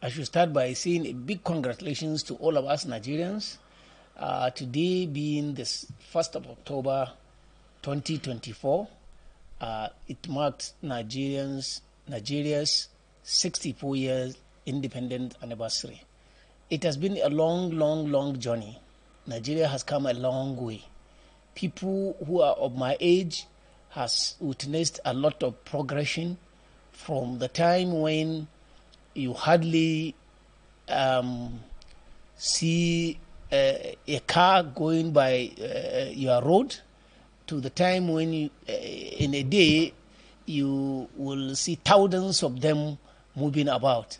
I should start by saying a big congratulations to all of us Nigerians. Today being the 1st of October 2024, it marks Nigeria's 64 years independent anniversary. It has been a long journey. Nigeria has come a long way. People who are of my age has witnessed a lot of progression from the time when you hardly see a car going by your road to the time when you, in a day you will see thousands of them moving about.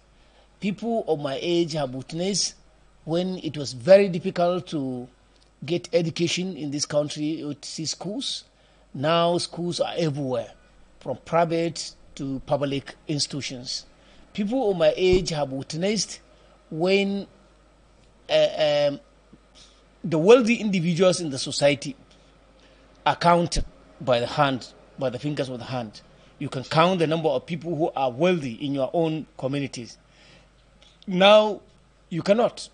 People of my age have witnessed when it was very difficult to get education in this country, to see schools. Now schools are everywhere, from private to public institutions. People of my age have witnessed when the wealthy individuals in the society are counted by the hand, by the fingers of the hand. You can count the number of people who are wealthy in your own communities. Now, you cannot.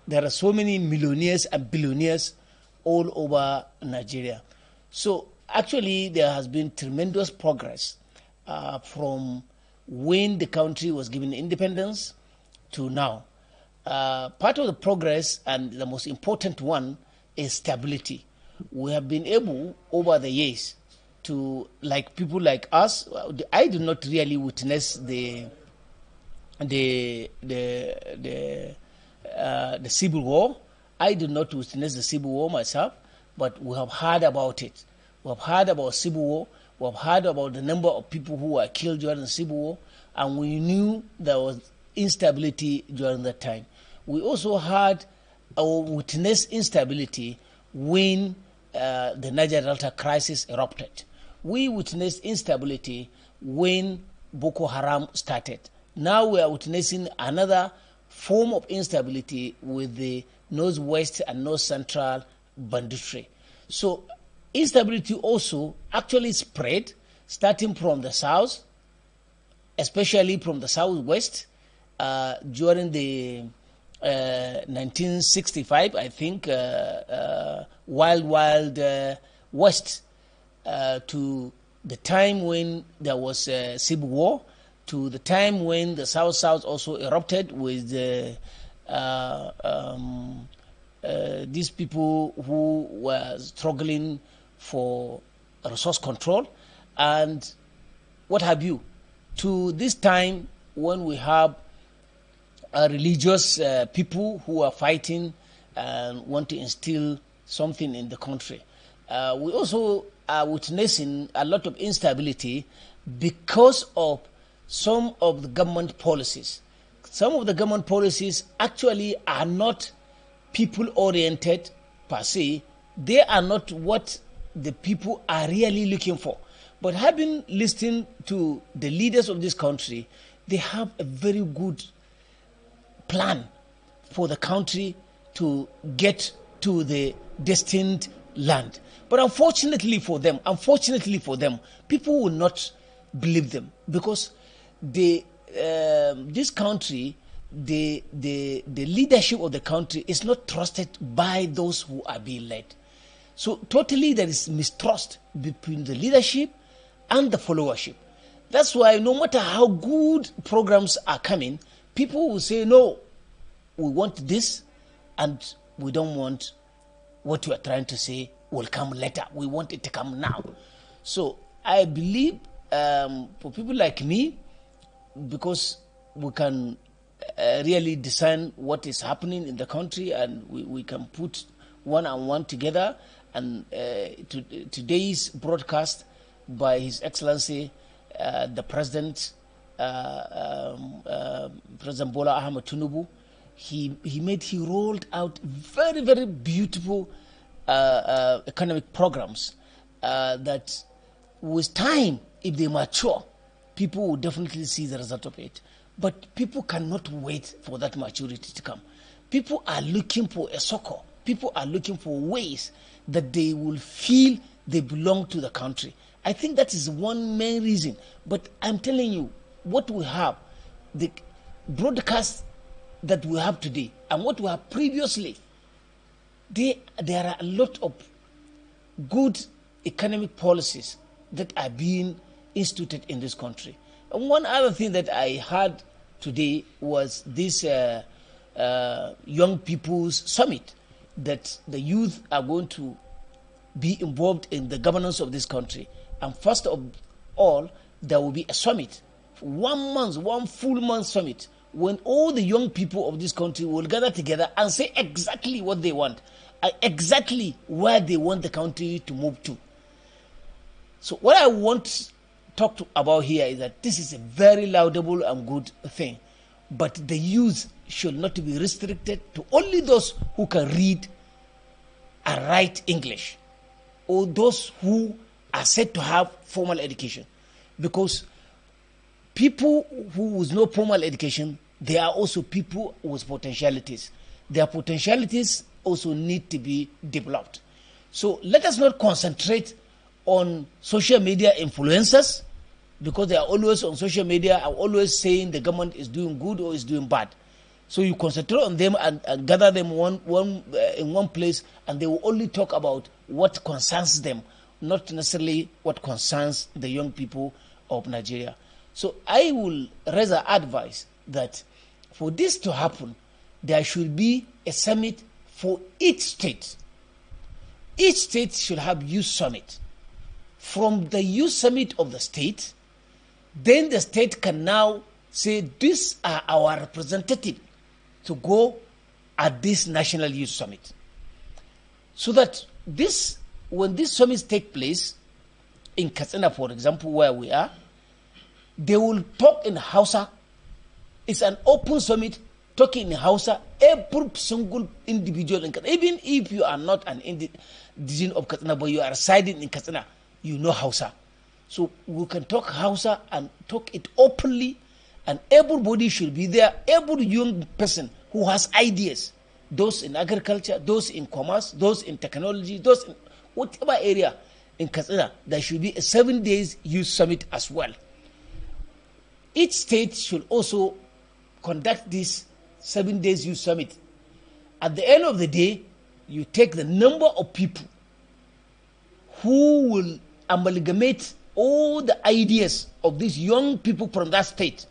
There are so many millionaires and billionaires all over Nigeria. So, actually, there has been tremendous progress from when the country was given independence to now. Part of the progress, and the most important one, is stability. We have been able, over the years, to, like people like us, I do not really witness the civil war. I do not witness the civil war myself, but we have heard about it. We have heard about civil war. We have heard about the number of people who were killed during the civil war, and we knew there was instability during that time. We also heard or witnessed instability when the Niger Delta crisis erupted. We witnessed instability when Boko Haram started. Now we are witnessing another form of instability with the northwest and north central banditry. So instability also actually spread, starting from the south, especially from the southwest, during the 1965, I think, Wild West, to the time when there was a civil war, to the time when the South also erupted with these people who were struggling for resource control and what have you, to this time when we have religious people who are fighting and want to instill something in the country. We also are witnessing a lot of instability because of some of the government policies. Some of the government policies actually are not people-oriented per se. They are not what the people are really looking for. But having listened to the leaders of this country, they have a very good plan for the country to get to the destined land. But unfortunately for them, people will not believe them because this country, the leadership of the country is not trusted by those who are being led. So totally there is mistrust between the leadership and the followership. That's why no matter how good programs are coming, people will say, no, we want this and we don't want what you are trying to say will come later. We want it to come now. So I believe for people like me, because we can really discern what is happening in the country and we can put one and one together, and today's broadcast by His Excellency the President, President Bola Ahmed Tinubu, he rolled out very beautiful economic programs that with time, if they mature, people will definitely see the result of it. But people cannot wait for that maturity to come. People are looking for a succor. People are looking for ways that they will feel they belong to the country. I think that is one main reason. But I'm telling you, what we have, the broadcast that we have today and what we have previously, there are a lot of good economic policies that are being instituted in this country. And one other thing that I heard today was this young people's summit, that the youth are going to be involved in the governance of this country. And first of all, there will be a summit, 1 month, 1 full month summit, when all the young people of this country will gather together and say exactly what they want, exactly where they want the country to move to. So what I want to talk about here is that this is a very laudable and good thing, but the youth should not be restricted to only those who can read and write English, or those who are said to have formal education. Because people who with no formal education, they are also people with potentialities. Their potentialities also need to be developed. So let us not concentrate on social media influencers, because they are always on social media and always saying the government is doing good or is doing bad. So you concentrate on them and gather them in one place, and they will only talk about what concerns them, not necessarily what concerns the young people of Nigeria. So I will rather advise that for this to happen, there should be a summit for each state. Each state should have youth summit. From the youth summit of the state, then the state can now say, these are our representatives to go at this national youth summit. So that when these summits take place, in Katsina, for example, where we are, they will talk in Hausa. It's an open summit talking in Hausa. Every single individual in Katsina, even if you are not an indigenous of Katsina, but you are residing in Katsina, you know Hausa. So we can talk Hausa and talk it openly, and everybody should be there. Every young person who has ideas, those in agriculture, those in commerce, those in technology, those in whatever area in Katsina, there should be a 7 days youth summit as well. Each state should also conduct this 7 days youth summit. At the end of the day, you take the number of people who will amalgamate all the ideas of these young people from that state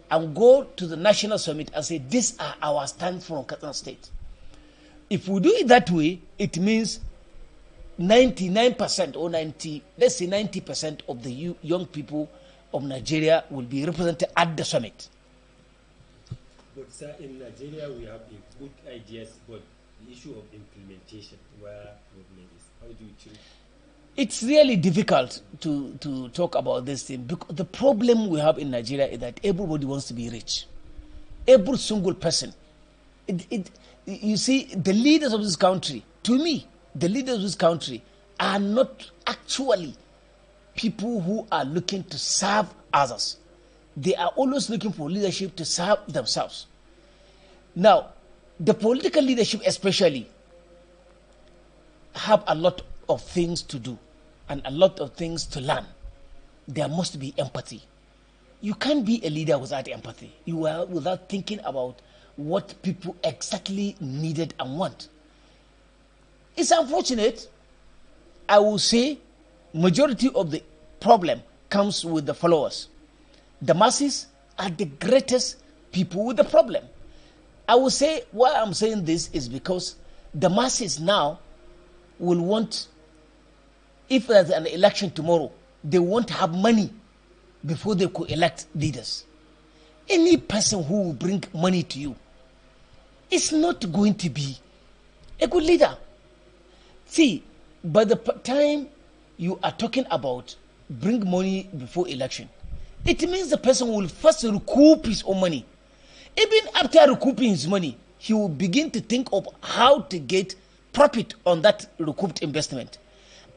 and go to the national summit and say, these are our stands from Katsina State. If we do it that way, it means 99% or 90% of the young people of Nigeria will be represented at the summit. But sir, in Nigeria we have good ideas, but the issue of implementation, where problem is, how do you change? It's really difficult to talk about this thing, because the problem we have in Nigeria is that everybody wants to be rich. Every single person. You see, the leaders of this country, to me, the leaders of this country are not actually people who are looking to serve others. They are always looking for leadership to serve themselves. Now, the political leadership especially have a lot of things to do and a lot of things to learn. There must be empathy. You can't be a leader without empathy. You are without thinking about what people exactly needed and want. It's unfortunate. I will say majority of the problem comes with the followers. The masses are the greatest people with the problem. I will say why I'm saying this is because the masses now will want, if there's an election tomorrow, they won't have money before they could elect leaders. Any person who will bring money to you is not going to be a good leader. See, by the time you are talking about bring money before election, it means the person will first recoup his own money. Even after recouping his money, he will begin to think of how to get profit on that recouped investment.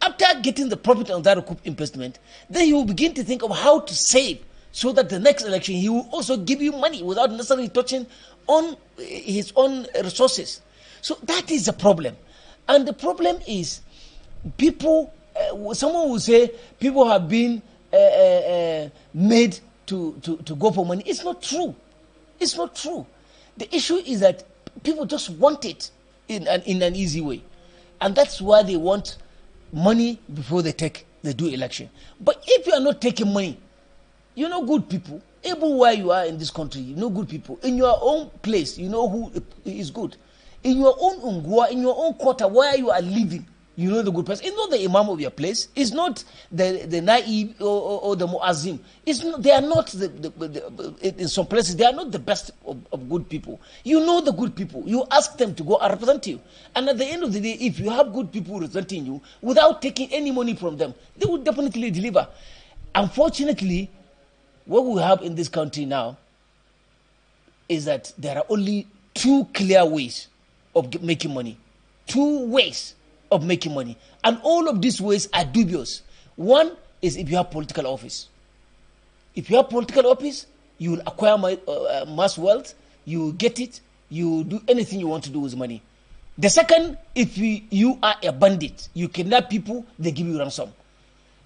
After getting the profit on that recouped investment, then he will begin to think of how to save, so that the next election he will also give you money without necessarily touching on his own resources. So that is the problem. And the problem is people, someone will say people have been made to go for money. It's not true. It's not true. The issue is that people just want it in an easy way. And that's why they want money before they do election. But if you are not taking money, you know good people, everywhere you are in this country, you know good people. In your own place, you know who is good. In your own ungwa, in your own quarter where you are living, you know the good person. It's not the imam of your place. It's not the naib or the muazzim. They are not in some places, they are not the best of good people. You know the good people. You ask them to go and represent you. And at the end of the day, if you have good people representing you, without taking any money from them, they will definitely deliver. Unfortunately, what we have in this country now is that there are only two clear ways of making money. Two ways of making money. And all of these ways are dubious. One is if you have political office. If you have political office, you will acquire mass wealth, you will get it, you will do anything you want to do with money. The second, if you are a bandit, you kidnap people, they give you ransom.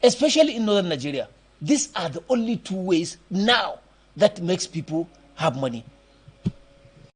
Especially in northern Nigeria. These are the only two ways now that makes people have money.